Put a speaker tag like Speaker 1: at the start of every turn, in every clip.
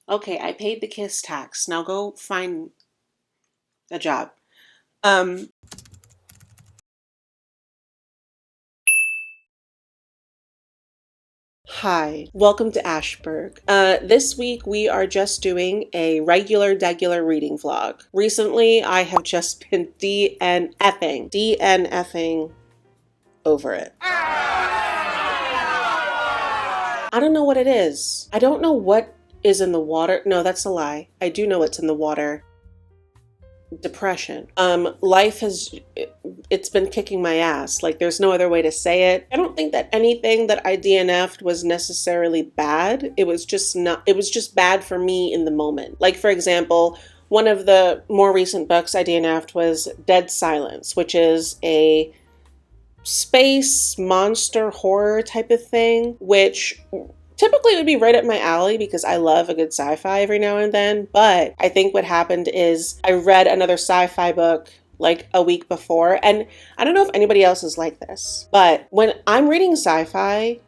Speaker 1: Okay, I paid the KISS tax. Now go find a job. Um, Hi, welcome to Ashburg. This week we are just doing a regular reading vlog. Recently, I have just been DNFing over it. I don't know what it is. I don't know what is in the water. No, that's a lie. I do know what's in the water. Depression. Life has, it's been kicking my ass. Like, there's no other way to say it. I don't think that anything that I DNF'd was necessarily bad. It was just not, it was just bad for me in the moment. Like, for example, one of the more recent books I DNF'd was Dead Silence, which is a space monster horror type of thing, which typically would be right up my alley because I love a good sci-fi every now and then. But I think what happened is I read another sci-fi book like a week before, and I don't know if anybody else is like this, but when I'm reading sci-fi,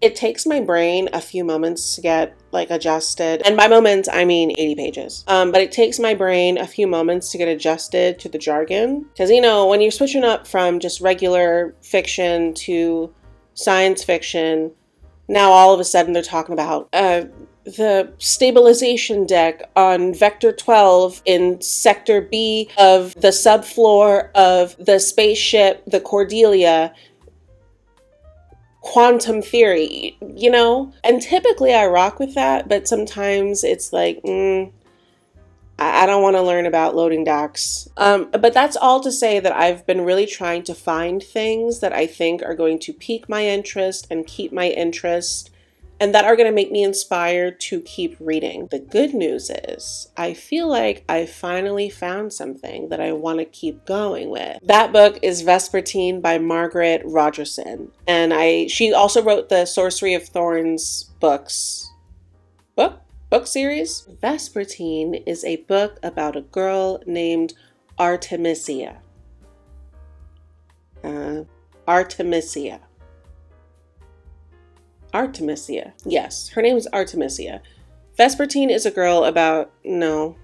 Speaker 1: it takes my brain a few moments to get like adjusted. And by moments, I mean 80 pages. But it takes my brain a few moments to get adjusted to the jargon. Because, you know, when you're switching up from just regular fiction to science fiction, now all of a sudden they're talking about the stabilization deck on Vector 12 in Sector B of the subfloor of the spaceship, the Cordelia, quantum theory, you know? And typically I rock with that, but sometimes it's like, I don't want to learn about loading docks. But that's all to say that I've been really trying to find things that I think are going to pique my interest and keep my interest, and that are going to make me inspired to keep reading. The good news is I feel like I finally found something that I want to keep going with. That book is Vespertine by Margaret Rogerson. And she also wrote the Sorcery of Thorns book series. Vespertine is a book about a girl named Artemisia. Artemisia. Artemisia. Yes, her name is Artemisia. Vespertine is a girl about, no.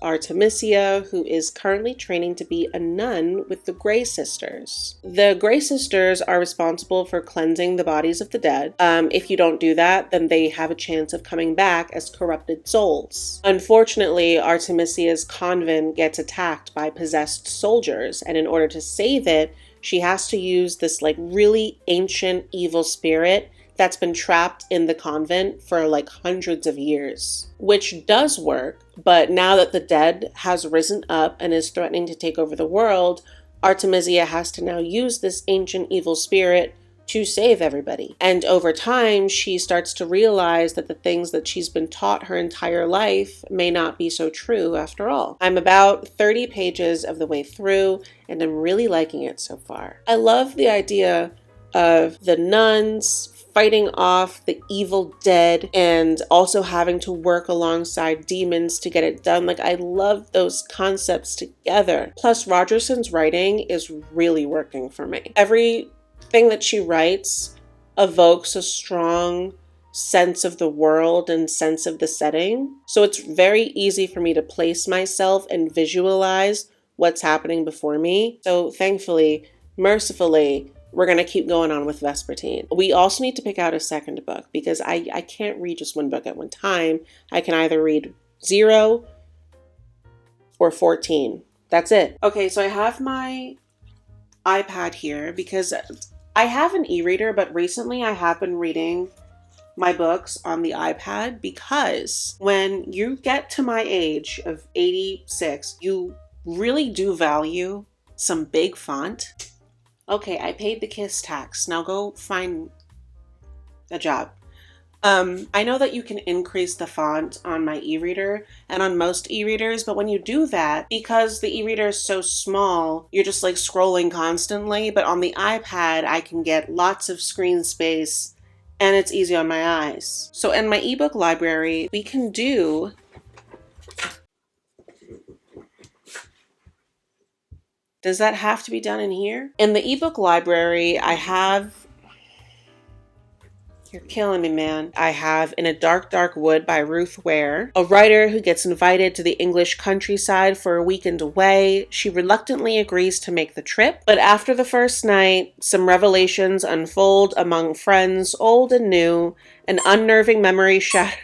Speaker 1: Artemisia, who is currently training to be a nun with the Grey Sisters. The Grey Sisters are responsible for cleansing the bodies of the dead. If you don't do that, then they have a chance of coming back as corrupted souls. Unfortunately, Artemisia's convent gets attacked by possessed soldiers, and in order to save it, she has to use this like really ancient evil spirit that's been trapped in the convent for like hundreds of years, which does work. But now that the dead has risen up and is threatening to take over the world, Artemisia has to now use this ancient evil spirit to save everybody. And over time, she starts to realize that the things that she's been taught her entire life may not be so true after all. I'm about 30 pages of the way through, and I'm really liking it so far. I love the idea of the nuns fighting off the evil dead and also having to work alongside demons to get it done. Like, I love those concepts together. Plus, Rogerson's writing is really working for me. Everything that she writes evokes a strong sense of the world and sense of the setting. So it's very easy for me to place myself and visualize what's happening before me. So thankfully, mercifully, we're going to keep going on with Vespertine. We also need to pick out a second book because I can't read just one book at one time. I can either read 0 or 14. That's it. Okay, so I have my iPad here because I have an e-reader, but recently I have been reading my books on the iPad because when you get to my age of 86, you really do value some big font. Okay, I paid the KISS tax. Now go find a job. I know that you can increase the font on my e-reader and on most e-readers, but when you do that, because the e-reader is so small, you're just like scrolling constantly. But on the iPad, I can get lots of screen space and it's easy on my eyes. So in my ebook library, we can do Does that have to be done in here? In the ebook library, I have You're killing me, man. I have In a Dark, Dark Wood by Ruth Ware, a writer who gets invited to the English countryside for a weekend away. She reluctantly agrees to make the trip, but after the first night, some revelations unfold among friends, old and new. An unnerving memory shatters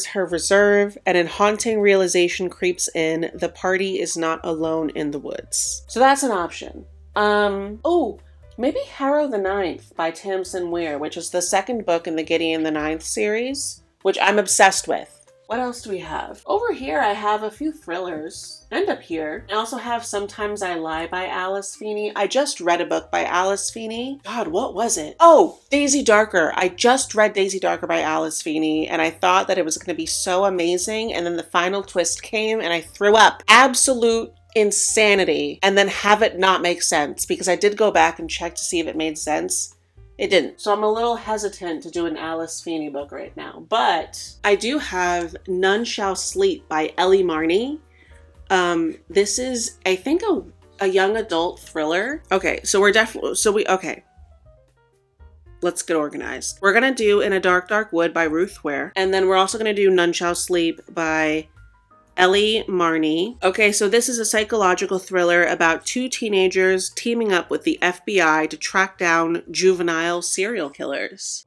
Speaker 1: her reserve, and a haunting realization creeps in. The party is not alone in the woods. So that's an option. Maybe Harrow the Ninth by Tamsin Ware, which is the second book in the Gideon the Ninth series, which I'm obsessed with. What else do we have? Over here, I have a few thrillers. And up here, I also have Sometimes I Lie by Alice Feeney. I just read a book by Alice Feeney. God, what was it? Oh, Daisy Darker. I just read Daisy Darker by Alice Feeney, and I thought that it was going to be so amazing, and then the final twist came, and I threw up. Absolute insanity. And then have it not make sense, because I did go back and check to see if it made sense. It didn't. So I'm a little hesitant to do an Alice Feeney book right now. But I do have None Shall Sleep by Ellie Marney. This is, I think, a young adult thriller. Okay, so let's get organized. We're gonna do In a Dark, Dark Wood by Ruth Ware. And then we're also gonna do None Shall Sleep by Ellie Marney. Okay, so this is a psychological thriller about two teenagers teaming up with the FBI to track down juvenile serial killers.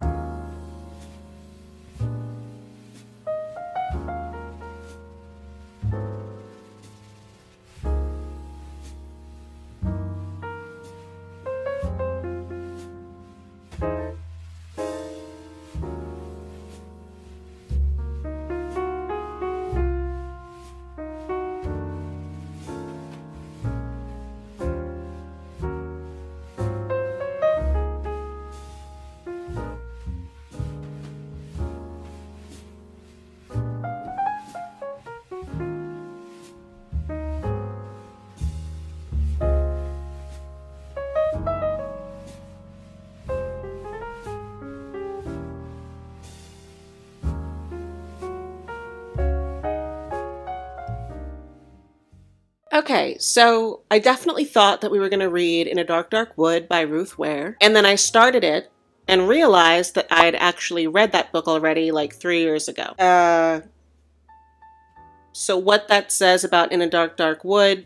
Speaker 1: Okay, so I definitely thought that we were going to read In a Dark, Dark Wood by Ruth Ware, and then I started it and realized that I had actually read that book already like 3 years ago. So what that says about In a Dark, Dark Wood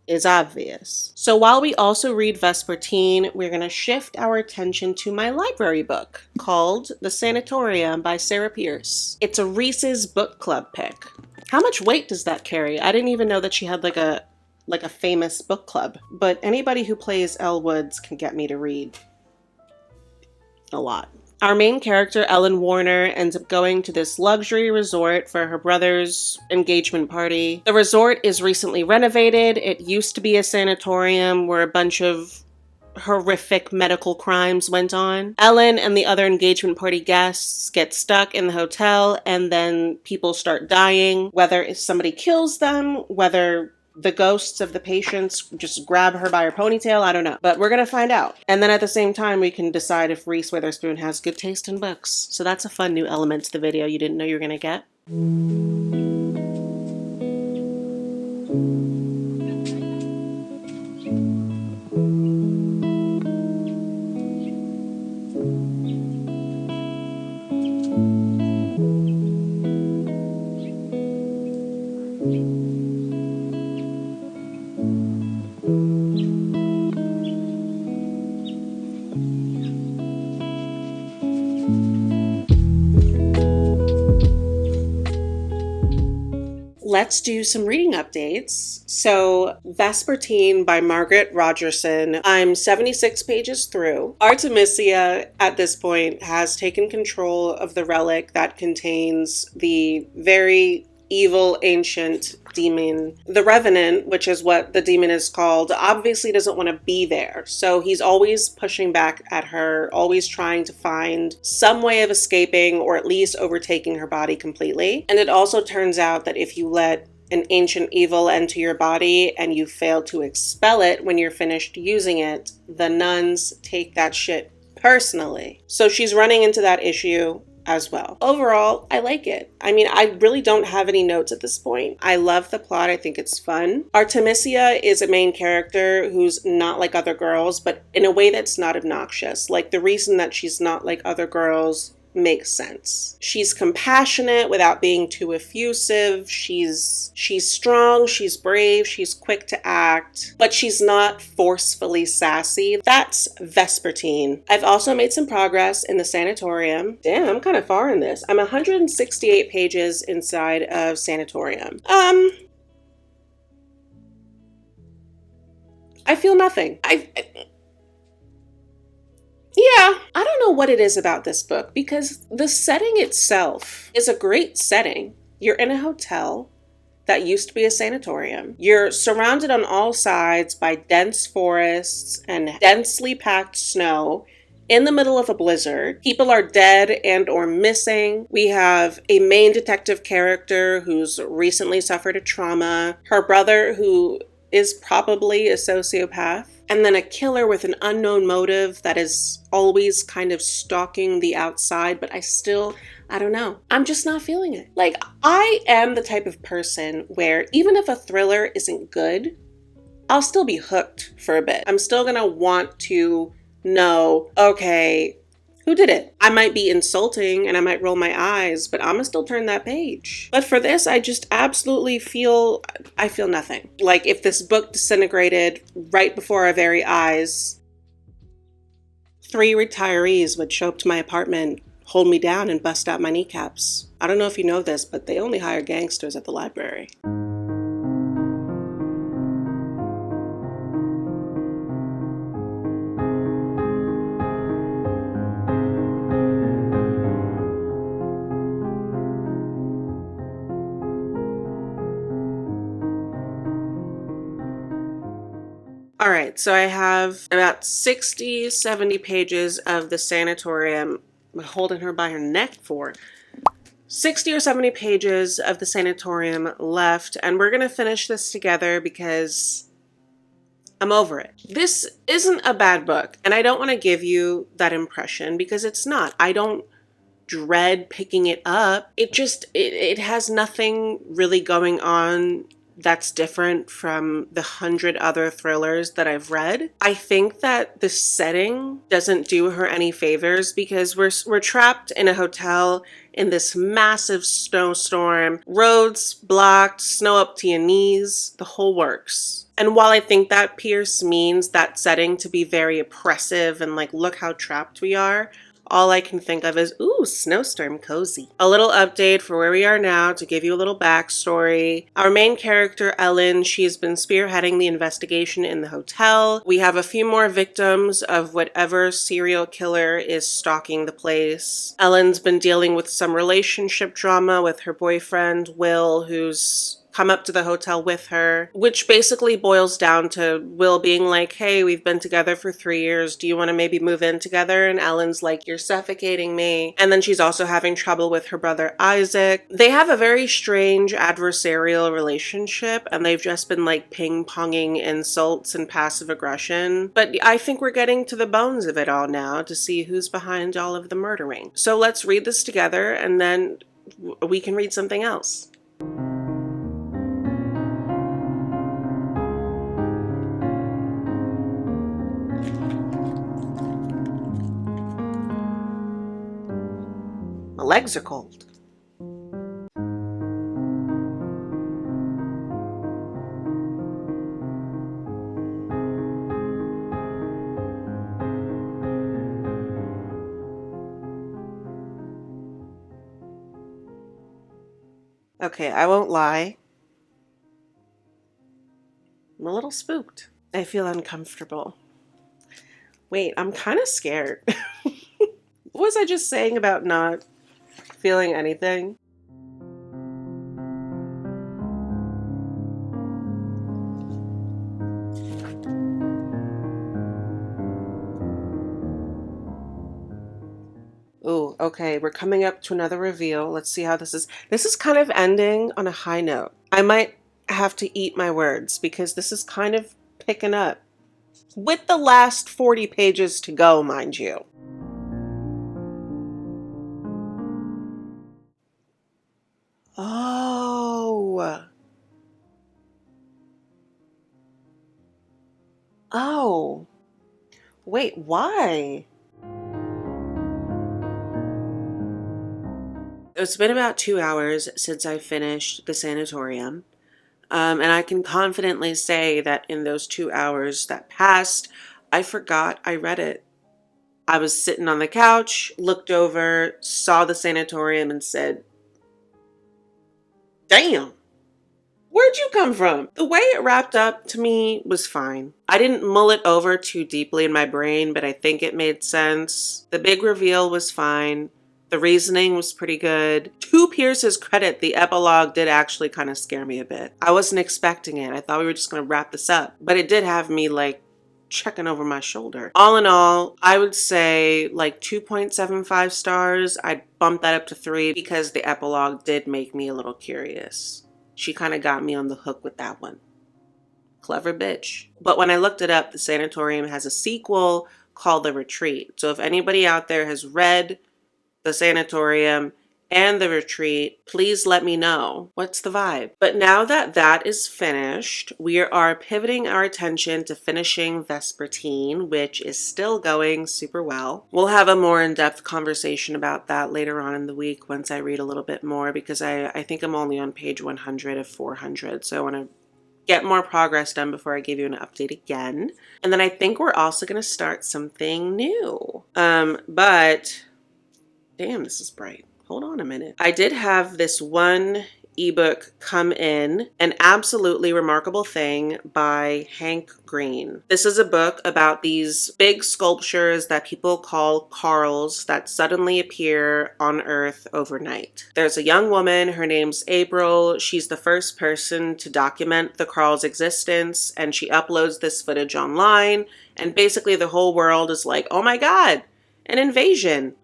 Speaker 1: is obvious. So while we also read Vespertine, we're going to shift our attention to my library book called The Sanatorium by Sarah Pierce. It's a Reese's book club pick. How much weight does that carry? I didn't even know that she had like a famous book club. But anybody who plays Elle Woods can get me to read a lot. Our main character, Ellen Warner, ends up going to this luxury resort for her brother's engagement party. The resort is recently renovated. It used to be a sanatorium where a bunch of horrific medical crimes went on. Ellen and the other engagement party guests get stuck in the hotel, and then people start dying, whether if somebody kills them, whether the ghosts of the patients just grab her by her ponytail, I don't know. But we're gonna find out. And then at the same time, we can decide if Reese Witherspoon has good taste in books. So that's a fun new element to the video you didn't know you were gonna get. Let's do some reading updates. So, Vespertine by Margaret Rogerson. I'm 76 pages through. Artemisia, at this point, has taken control of the relic that contains the very evil ancient demon. The Revenant, which is what the demon is called, obviously doesn't want to be there. So he's always pushing back at her, always trying to find some way of escaping or at least overtaking her body completely. And it also turns out that if you let an ancient evil enter your body and you fail to expel it when you're finished using it, the nuns take that shit personally. So she's running into that issue as well. Overall, I like it. I mean, I really don't have any notes at this point. I love the plot. I think it's fun. Artemisia is a main character who's not like other girls, but in a way that's not obnoxious. Like, the reason that she's not like other girls makes sense. She's compassionate without being too effusive. She's strong, she's brave, she's quick to act, but she's not forcefully sassy. That's Vespertine. I've also made some progress in the sanatorium. Damn, I'm kind of far in this. I'm 168 pages inside of sanatorium. I feel nothing. Yeah, I don't know what it is about this book because the setting itself is a great setting. You're in a hotel that used to be a sanatorium. You're surrounded on all sides by dense forests and densely packed snow in the middle of a blizzard. People are dead and or missing. We have a main detective character who's recently suffered a trauma. Her brother, who is probably a sociopath. And then a killer with an unknown motive that is always kind of stalking the outside, but I don't know. I'm just not feeling it. Like, I am the type of person where even if a thriller isn't good, I'll still be hooked for a bit. I'm still gonna want to know, okay, who did it? I might be insulting and I might roll my eyes, but I'm gonna still turn that page. But for this, I just absolutely feel nothing. Like, if this book disintegrated right before our very eyes, 3 retirees would show up to my apartment, hold me down, and bust out my kneecaps. I don't know if you know this, but they only hire gangsters at the library. All right, so I have about 60, 70 pages of the sanatorium. I'm holding her by her neck for 60 or 70 pages of the sanatorium left, and we're going to finish this together because I'm over it. This isn't a bad book, and I don't want to give you that impression because it's not. I don't dread picking it up. It has nothing really going on that's different from the 100 other thrillers that I've read. I think that the setting doesn't do her any favors because we're trapped in a hotel in this massive snowstorm, roads blocked, snow up to your knees, the whole works. And while I think that Pierce means that setting to be very oppressive and like, look how trapped we are, all I can think of is, ooh, snowstorm cozy. A little update for where we are now to give you a little backstory. Our main character, Ellen, she's been spearheading the investigation in the hotel. We have a few more victims of whatever serial killer is stalking the place. Ellen's been dealing with some relationship drama with her boyfriend, Will, who's come up to the hotel with her, which basically boils down to Will being like, hey, we've been together for 3 years. Do you want to maybe move in together? And Ellen's like, you're suffocating me. And then she's also having trouble with her brother, Isaac. They have a very strange adversarial relationship, and they've just been like ping-ponging insults and passive aggression. But I think we're getting to the bones of it all now to see who's behind all of the murdering. So let's read this together, and then we can read something else. My legs are cold. Okay, I won't lie. I'm a little spooked. I feel uncomfortable. Wait, I'm kind of scared. What was I just saying about not feeling anything? Ooh, okay, we're coming up to another reveal. Let's see how this is. This is kind of ending on a high note. I might have to eat my words because this is kind of picking up. With the last 40 pages to go, mind you. Wait, why? It's been about 2 hours since I finished the sanatorium. And I can confidently say that in those 2 hours that passed, I forgot I read it. I was sitting on the couch, looked over, saw the sanatorium, and said, damn, where'd you come from? The way it wrapped up to me was fine. I didn't mull it over too deeply in my brain, but I think it made sense. The big reveal was fine. The reasoning was pretty good. To Pierce's credit, the epilogue did actually kind of scare me a bit. I wasn't expecting it. I thought we were just going to wrap this up, but it did have me like checking over my shoulder. All in all, I would say like 2.75 stars. I'd bump that up to 3 because the epilogue did make me a little curious. She kind of got me on the hook with that one. Clever bitch. But when I looked it up, the sanatorium has a sequel called The Retreat. So if anybody out there has read the sanatorium and The Retreat, please let me know. What's the vibe? But now that that is finished, we are pivoting our attention to finishing Vespertine, which is still going super well. We'll have a more in-depth conversation about that later on in the week once I read a little bit more, because I think I'm only on page 100 of 400, so I want to get more progress done before I give you an update again. And then I think we're also going to start something new. But damn, this is bright. Hold on a minute. I did have this one ebook come in, An Absolutely Remarkable Thing by Hank Green. This is a book about these big sculptures that people call Carls that suddenly appear on Earth overnight. There's a young woman, her name's April. She's the first person to document the Carl's existence, and she uploads this footage online, and basically the whole world is like, oh my God, an invasion.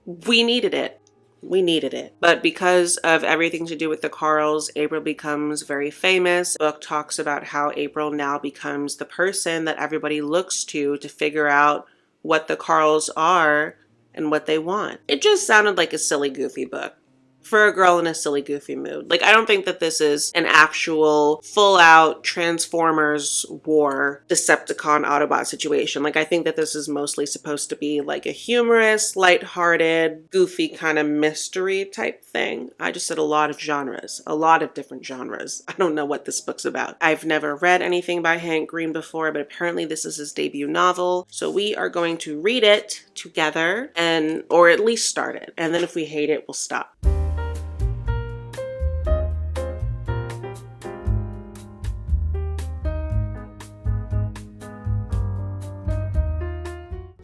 Speaker 1: We needed it. We needed it. But because of everything to do with the Carls, April becomes very famous. The book talks about how April now becomes the person that everybody looks to figure out what the Carls are and what they want. It just sounded like a silly, goofy book for a girl in a silly, goofy mood. Like, I don't think that this is an actual full-out Transformers War Decepticon Autobot situation. Like, I think that this is mostly supposed to be like a humorous, lighthearted, goofy kind of mystery type thing. I just said a lot of genres, a lot of different genres. I don't know what this book's about. I've never read anything by Hank Green before, but apparently this is his debut novel. So we are going to read it together, or at least start it. And then if we hate it, we'll stop.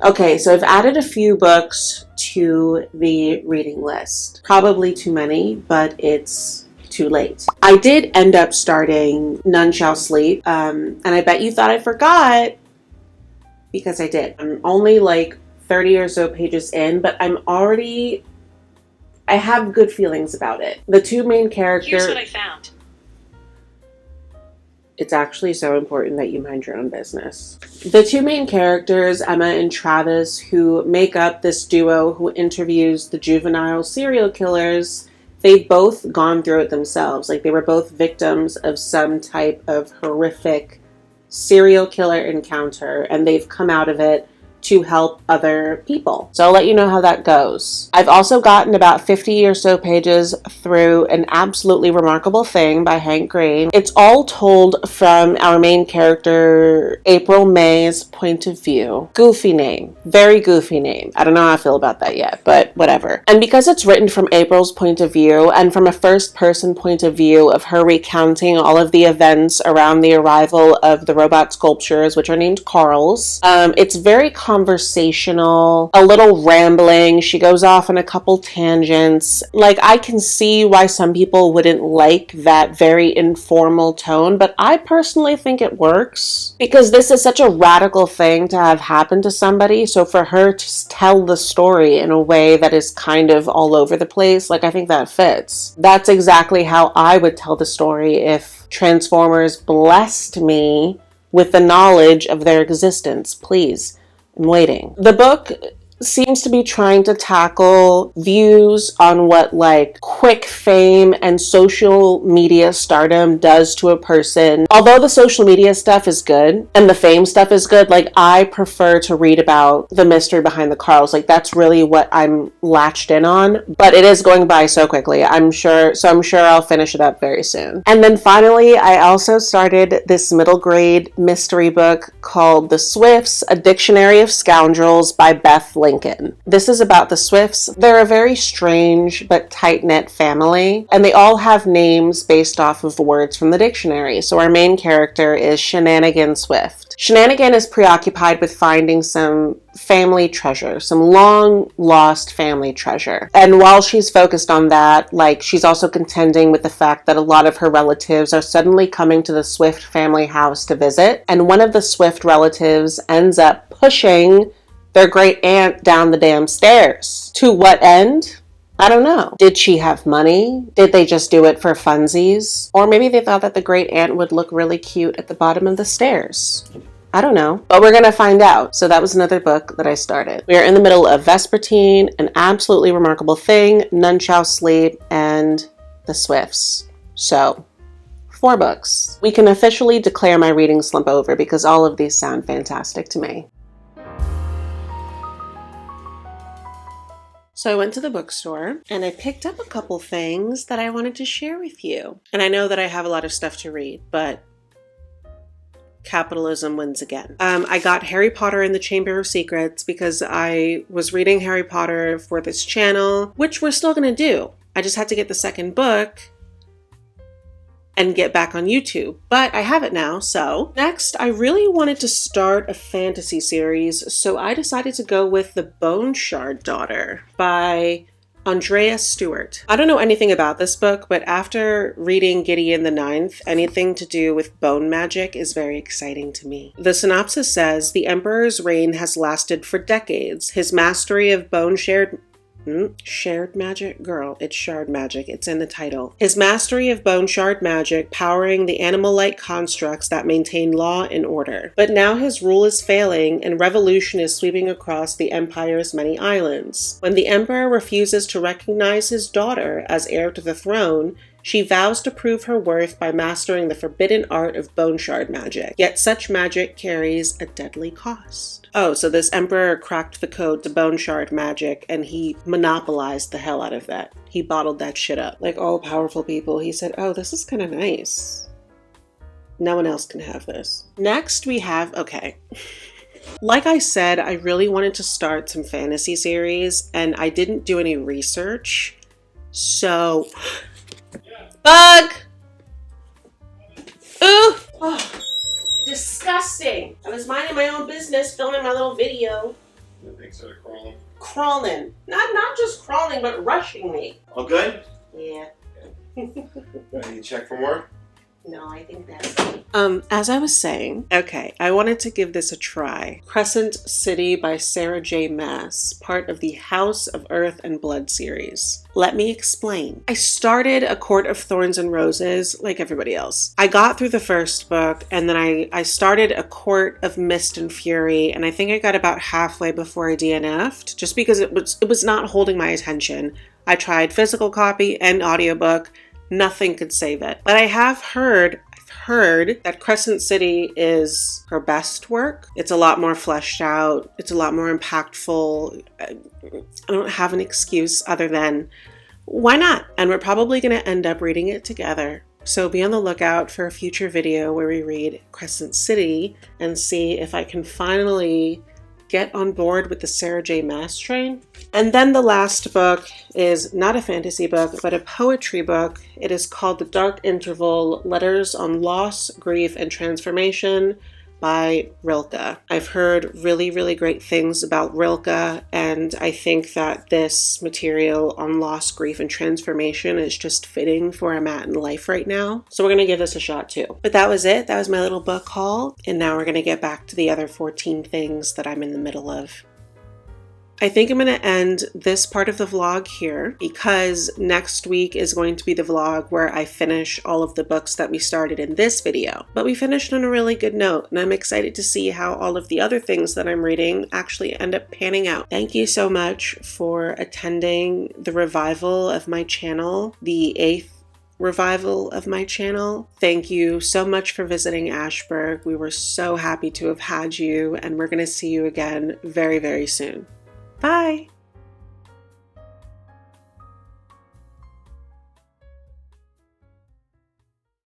Speaker 1: Okay, so I've added a few books to the reading list. Probably too many, but it's too late. I did end up starting None Shall Sleep, and I bet you thought I forgot, because I did. I'm only like 30 or so pages in, but I have good feelings about it. The two main characters...
Speaker 2: Here's what I found.
Speaker 1: It's actually so important that you mind your own business. The two main characters, Emma and Travis, who make up this duo who interviews the juvenile serial killers, they've both gone through it themselves. Like, they were both victims of some type of horrific serial killer encounter, and they've come out of it to help other people. So I'll let you know how that goes. I've also gotten about 50 or so pages through An Absolutely Remarkable Thing by Hank Green. It's all told from our main character, April May's point of view. Goofy name. Very goofy name. I don't know how I feel about that yet, but whatever. And because it's written from April's point of view and from a first-person point of view of her recounting all of the events around the arrival of the robot sculptures, which are named Carls, it's very conversational, a little rambling. She goes off on a couple tangents. Like, I can see why some people wouldn't like that very informal tone, but I personally think it works because this is such a radical thing to have happen to somebody. So for her to tell the story in a way that is kind of all over the place, like, I think that fits. That's exactly how I would tell the story if Transformers blessed me with the knowledge of their existence. Please. I'm waiting. The book seems to be trying to tackle views on what like quick fame and social media stardom does to a person. Although the social media stuff is good and the fame stuff is good, like I prefer to read about the mystery behind the Carls. Like that's really what I'm latched in on, but it is going by so quickly. I'm sure I'll finish it up very soon. And then finally, I also started this middle grade mystery book called The Swifts, A Dictionary of Scoundrels by Beth Lincoln. This is about the Swifts. They're a very strange but tight-knit family, and they all have names based off of words from the dictionary. So our main character is Shenanigan Swift. Shenanigan is preoccupied with finding some family treasure, some long lost family treasure. And while she's focused on that, like she's also contending with the fact that a lot of her relatives are suddenly coming to the Swift family house to visit. And one of the Swift relatives ends up pushing their great aunt down the damn stairs. To what end? I don't know. Did she have money? Did they just do it for funsies? Or maybe they thought that the great aunt would look really cute at the bottom of the stairs. I don't know, but we're going to find out. So that was another book that I started. We are in the middle of Vespertine, An Absolutely Remarkable Thing, None Shall Sleep, and The Swifts. So 4 books. We can officially declare my reading slump over because all of these sound fantastic to me. So I went to the bookstore and I picked up a couple things that I wanted to share with you. And I know that I have a lot of stuff to read, but capitalism wins again. I got Harry Potter and the Chamber of Secrets because I was reading Harry Potter for this channel, which we're still going to do. I just had to get the second book and get back on YouTube, but I have it now. So next, I really wanted to start a fantasy series, so I decided to go with The Bone Shard Daughter by Andrea Stewart. I don't know anything about this book, but after reading Gideon the Ninth, anything to do with bone magic is very exciting to me. The synopsis says, the Emperor's reign has lasted for decades. His mastery of shared magic? Girl, it's shard magic. It's in the title. His mastery of bone shard magic, powering the animal-like constructs that maintain law and order. But now his rule is failing and revolution is sweeping across the Empire's many islands. When the Emperor refuses to recognize his daughter as heir to the throne, she vows to prove her worth by mastering the forbidden art of bone shard magic. Yet such magic carries a deadly cost. Oh, so this emperor cracked the code to bone shard magic and he monopolized the hell out of that. He bottled that shit up. Like all powerful people, he said, oh, this is kind of nice. No one else can have this. Next we have, okay. Like I said, I really wanted to start some fantasy series and I didn't do any research. So, bug! Ooh! Oh. Disgusting. I was minding my own business, filming my little video.
Speaker 2: The things that are crawling.
Speaker 1: Crawling. Not just crawling, but rushing me.
Speaker 2: All good?
Speaker 1: Yeah.
Speaker 2: Ready to check for more?
Speaker 1: No, I think that's it. As I was saying, okay, I wanted to give this a try. Crescent City by Sarah J. Maas, part of the House of Earth and Blood series. Let me explain. I started A Court of Thorns and Roses like everybody else. I got through the first book and then I started A Court of Mist and Fury, and I think I got about halfway before I DNF'd just because it was not holding my attention. I tried physical copy and audiobook. Nothing could save it. But I have heard that Crescent City is her best work. It's a lot more fleshed out. It's a lot more impactful. I don't have an excuse other than, why not? And we're probably going to end up reading it together. So be on the lookout for a future video where we read Crescent City and see if I can finally get on board with the Sarah J. Maas train. And then the last book is not a fantasy book, but a poetry book. It is called The Dark Interval, Letters on Loss, Grief, and Transformation by Rilke. I've heard really, really great things about Rilke, and I think that this material on loss, grief, and transformation is just fitting for where I'm at in life right now. So we're going to give this a shot too. But that was it. That was my little book haul. And now we're going to get back to the other 14 things that I'm in the middle of. I think I'm going to end this part of the vlog here because next week is going to be the vlog where I finish all of the books that we started in this video. But we finished on a really good note, and I'm excited to see how all of the other things that I'm reading actually end up panning out. Thank you so much for attending the revival of my channel, the 8th revival of my channel. Thank you so much for visiting Ashburg. We were so happy to have had you, and we're going to see you again very, very soon. Bye!